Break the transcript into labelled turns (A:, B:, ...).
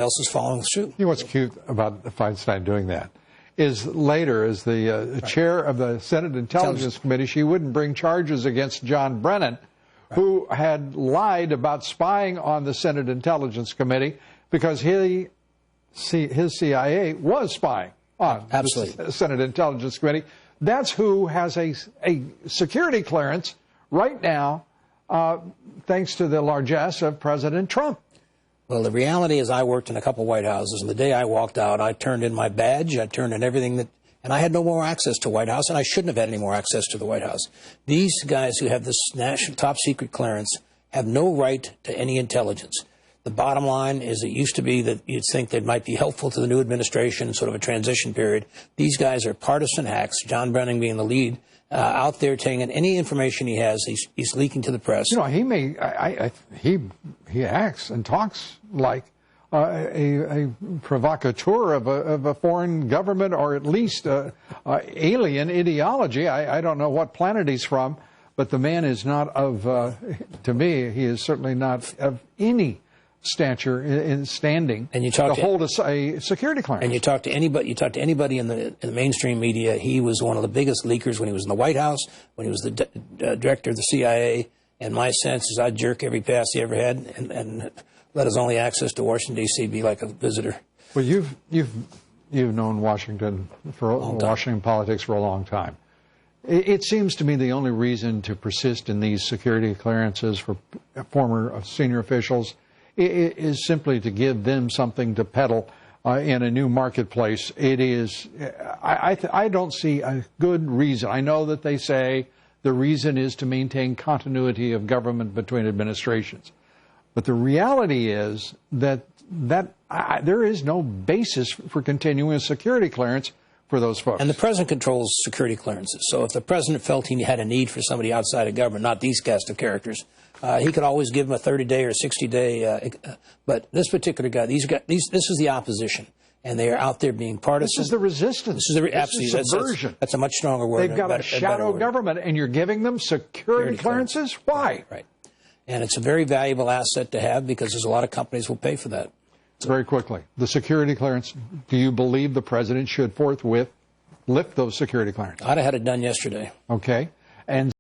A: else is following suit.
B: You know what's cute about Feinstein doing that is later, as the chair of the Senate Intelligence Committee, she wouldn't bring charges against John Brennan, who had lied about spying on the Senate Intelligence Committee because his CIA was spying on the Senate Intelligence Committee. That's who has a security clearance right now, thanks to the largesse of President Trump.
A: Well, the reality is I worked in a couple White Houses, and the day I walked out, I turned in my badge, I turned in everything and I had no more access to White House, and I shouldn't have had any more access to the White House. These guys who have this national top secret clearance have no right to any intelligence. The bottom line is it used to be that you'd think they might be helpful to the new administration, sort of a transition period. These guys are partisan hacks, John Brennan being the lead, out there taking any information he has, he's leaking to the press.
B: You know, he acts and talks like a provocateur of a foreign government, or at least alien ideology. I don't know what planet he's from, but the man is not of, to me, he is certainly not of any stature in standing to hold a security clearance.
A: And you talk to anybody in the mainstream media. He was one of the biggest leakers when he was in the White House, when he was the director of the CIA. And my sense is I'd jerk every pass he ever had and let his only access to Washington, D.C. be like a visitor.
B: Well, you've known Washington politics for a long time. It seems to me the only reason to persist in these security clearances for former senior officials is simply to give them something to peddle in a new marketplace. It is, I don't see a good reason. I know that they say the reason is to maintain continuity of government between administrations. But the reality is that there is no basis for continuing a security clearance for those folks.
A: And the president controls security clearances. So if the president felt he had a need for somebody outside of government, not these cast of characters, he could always give him a 30-day or 60-day. But this particular guy, this is the opposition. And they are out there being partisan.
B: This is the resistance.
A: This is subversion. That's a much stronger word.
B: They've got a shadow government, and you're giving them security clearances? Why?
A: Right. And it's a very valuable asset to have because there's a lot of companies will pay for that.
B: Very quickly, the security clearance, do you believe the president should forthwith lift those security clearances?
A: I'd have had it done yesterday.
B: Okay. And